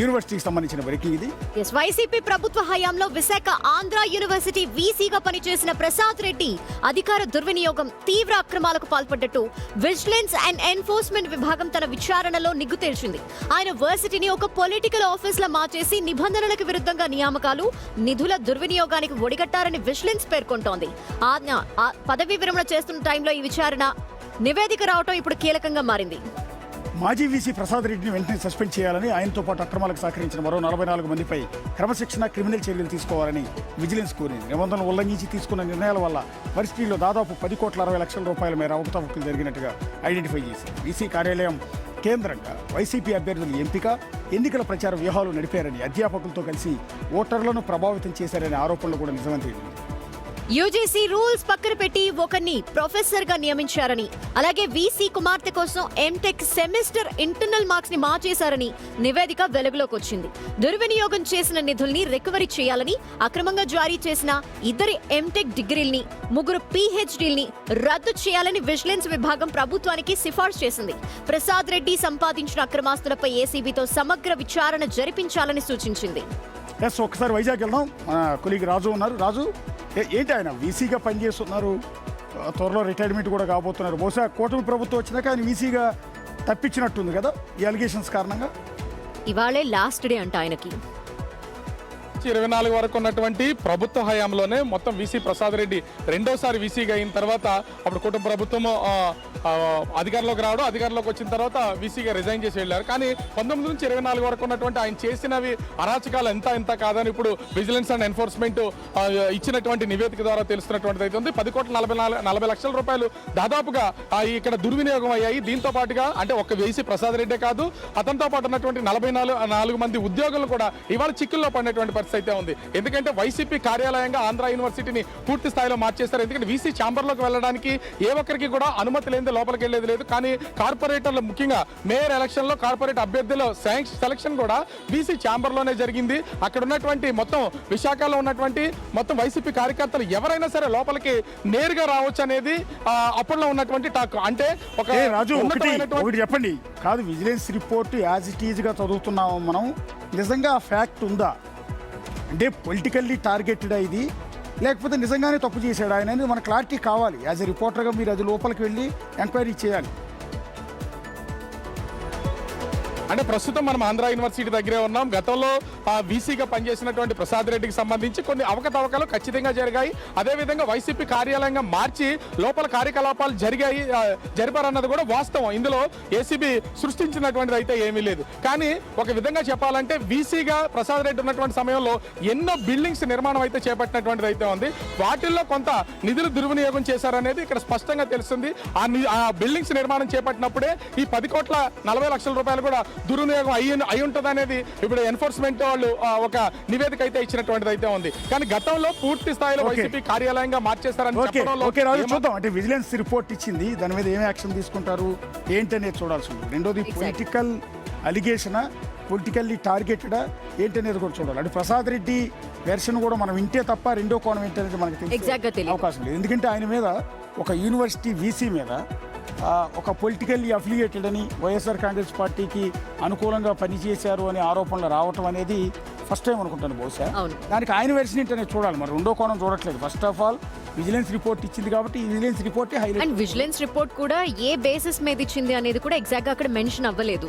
యూనివర్సిటీకి సంబంధించిన బ్రేకింగ్ ఇది. వైసీపీ ప్రభుత్వ హయాంలో విశాఖ ఆంధ్ర యూనివర్సిటీ వీసీగా పనిచేసిన ప్రసాద్ రెడ్డి అధికార దుర్వినియోగం, తీవ్ర అక్రమాలకు పాల్పడ్డట్టు విజిలెన్స్ అండ్ ఎన్ఫోర్స్మెంట్ విభాగం తన విచారణలో నిగ్గు తేల్చింది. ఆయన వర్సిటీని ఒక పొలిటికల్ ఆఫీస్ లా మార్చేసి నిబంధనలకు విరుద్ధంగా నియామకాలు, నిధుల దుర్వినియోగానికి ఒడిగట్టారని విజిలెన్స్ పేర్కొంటోంది. పదవీ విరమణ చేస్తున్న టైంలో ఈ విచారణ నివేదిక రావడం ఇప్పుడు కీలకంగా మారింది. మాజీ వీసీ ప్రసాద్ రెడ్డిని వెంటనే సస్పెండ్ చేయాలని, ఆయనతో పాటు అక్రమాలకు సహకరించిన మరో 44 మందిపై క్రమశిక్షణ క్రిమినల్ చర్యలు తీసుకోవాలని విజిలెన్స్ కోరింది. నిబంధనలు ఉల్లంఘించి తీసుకున్న నిర్ణయాల వల్ల వర్సిటీలో దాదాపు 10,60,00,000 రూపాయల మేర అవకతవకలు జరిగినట్టుగా ఐడెంటిఫై చేసింది. వీసీ కార్యాలయం కేంద్రంగా వైసీపీ అభ్యర్థుల ఎంపిక, ఎన్నికల ప్రచార వ్యూహాలు నడిపారని, అధ్యాపకులతో కలిసి ఓటర్లను ప్రభావితం చేశారనే ఆరోపణలు కూడా నిజమని తేలింది. యూజీసీ రూల్స్ పక్కన పెట్టి ఒకరిని ప్రొఫెసర్ గా నియమించారని, అలాగే వీసీ కుమార్తె కోసం ఎంటెక్ సెమిస్టర్ ఇంటర్నల్ మార్క్స్ ని మార్చేశారని నివేదిక వెలుగులోకి వచ్చింది. దుర్వినియోగం చేసిన నిధుల్ని రికవరీ చేయాలని, అక్రమంగా జారీ చేసిన 2 ఎంటెక్ డిగ్రీల్ని, 3 పీహెచ్డీల్ని రద్దు చేయాలని విజిలెన్స్ విభాగం ప్రభుత్వానికి సిఫార్సు చేసింది. ప్రసాద్ రెడ్డి సంపాదించిన అక్రమాస్తులపై ఏసీబీతో సమగ్ర విచారణ జరిపించాలని సూచించింది. ఒకసారి వైజాగ్ వెళ్దాం. మన కొలీగ్ రాజు ఉన్నారు. రాజు, ఏంటి ఆయన వీసీగా పనిచేస్తున్నారు, త్వరలో రిటైర్మెంట్ కూడా కాబోతున్నారు. బహుశా కూటమి ప్రభుత్వం వచ్చినాక ఆయన వీసీగా తప్పించినట్టుంది కదా ఈ అలిగేషన్స్ కారణంగా. ఇవాళే లాస్ట్ డే అంట ఆయనకి. 24 వరకు ఉన్నటువంటి ప్రభుత్వ హయాంలోనే మొత్తం వీసీ ప్రసాద్ రెడ్డి రెండోసారి వీసీగా అయిన తర్వాత అప్పుడు కుటుంబ ప్రభుత్వం అధికారంలోకి రావడం, అధికారంలోకి వచ్చిన తర్వాత వీసీగా రిజైన్ చేసి వెళ్ళారు. కానీ 19 నుంచి 24 వరకు ఉన్నటువంటి ఆయన చేసినవి అరాచకాలు ఎంత కాదని ఇప్పుడు విజిలెన్స్ అండ్ ఎన్ఫోర్స్మెంట్ ఇచ్చినటువంటి నివేదిక ద్వారా తెలుస్తున్నటువంటిది అయితే ఉంది. 10,40,00,000 రూపాయలు దాదాపుగా ఇక్కడ దుర్వినియోగం అయ్యాయి. దీంతో పాటుగా అంటే ఒక వీసీ ప్రసాద్ రెడ్డే కాదు, అతనితో పాటు ఉన్నటువంటి 44 మంది ఉద్యోగులు కూడా ఇవాళ చిక్కుల్లో పడినటువంటి పరిస్థితి అయితే ఉంది. ఎందుకంటే వైసీపీ కార్యాలయంగా ఆంధ్ర యూనివర్సిటీని పూర్తి స్థాయిలో మార్చేస్తారు. ఎందుకంటే వీసీ ఛాంబర్లోకి వెళ్ళడానికి ఏ ఒక్కరికి కూడా అనుమతి లేని లోపలికి వెళ్ళేది లేదు. కానీ కార్పొరేటర్లు, ముఖ్యంగా మేయర్ ఎలక్షన్ లో కార్పొరేట్ అభ్యర్థుల సెలక్షన్ కూడా వీసీ ఛాంబర్లోనే జరిగింది. అక్కడ ఉన్నటువంటి మొత్తం విశాఖలో ఉన్నటువంటి మొత్తం వైసీపీ కార్యకర్తలు ఎవరైనా సరే లోపలికి నేరుగా రావచ్చు అనేది అప్పట్లో ఉన్నటువంటి టాక్. అంటే ఒక రాజు ఒకటి చెప్పండి, కాదు vigilance report as it is గా చదువుతున్నాము మనం, నిజంగా ఫ్యాక్ట్ ఉందా? అంటే పొలిటికల్లీ టార్గెటెడ్ ఇది, లేకపోతే నిజంగానే తప్పు చేశాడు ఆయన అనేది మన క్లారిటీ కావాలి. యాజ్ ఎ రిపోర్టర్గా మీరు అది లోపలికి వెళ్ళి ఎంక్వైరీ చేయాలి. అంటే ప్రస్తుతం మనం ఆంధ్ర యూనివర్సిటీ దగ్గరే ఉన్నాం. గతంలో వీసీగా పనిచేసినటువంటి ప్రసాద్ రెడ్డికి సంబంధించి కొన్ని అవకతవకలు ఖచ్చితంగా జరిగాయి. అదేవిధంగా వైసీపీ కార్యాలయంగా మార్చి లోపల కార్యకలాపాలు జరిపారన్నది కూడా వాస్తవం. ఇందులో ఏసీబీ సృష్టించినటువంటిది అయితే ఏమీ లేదు. కానీ ఒక విధంగా చెప్పాలంటే వీసీగా ప్రసాద్ రెడ్డి ఉన్నటువంటి సమయంలో ఎన్నో బిల్డింగ్స్ నిర్మాణం అయితే చేపట్టినటువంటిది అయితే ఉంది. వాటిల్లో కొంత నిధులు దుర్వినియోగం చేశారనేది ఇక్కడ స్పష్టంగా తెలుస్తుంది. ఆ బిల్డింగ్స్ నిర్మాణం చేపట్టినప్పుడే ఈ 10,40,00,000 రూపాయలు కూడా దుర్వినియోగం అయి ఉంటుంది అనేది ఇప్పుడు ఎన్ఫోర్స్మెంట్ వాళ్ళు ఒక నివేదిక అయితే ఇచ్చినటువంటిది అయితే ఉంది. కానీ గతంలో పూర్తి స్థాయిలో వైసీపీ కార్యాలయంగా మార్చేస్తారని చూద్దాం. అంటే విజిలెన్స్ రిపోర్ట్ ఇచ్చింది, దాని మీద ఏమి యాక్షన్ తీసుకుంటారు ఏంటనేది చూడాల్సి ఉంది. రెండోది పొలిటికల్ అలిగేషనా, పొలిటికల్లీ టార్గెటెడా ఏంటనేది కూడా చూడాలి. అంటే ప్రసాద్ రెడ్డి వెర్షన్ కూడా మనం వింటే తప్ప రెండో కోణం ఏంటనేది మనకి తెలిసే అవకాశం లేదు. ఎందుకంటే ఆయన మీద ఒక యూనివర్సిటీ వీసీ మీద ఒక పొలిటికల్లీ అఫిలియేటెడ్ అని, వైఎస్ఆర్ కాంగ్రెస్ పార్టీకి అనుకూలంగా పనిచేశారు అనే ఆరోపణలు రావటం అనేది ఫస్ట్ టైం అనుకుంటాను బహుశా. దానికి ఆయన వెర్షన్ ఏంటనేది చూడాలి. మరి రెండో కోణం చూడట్లేదు. First of all vigilance report ఇచ్చింది కాబట్టి ఈ vigilance report highlight. And vigilance report కూడా ఏ బేసిస్ మీద ఇచ్చింది అనేది కూడా ఎగ్జాక్ట్ గా అక్కడ మెన్షన్ అవ్వలేదు.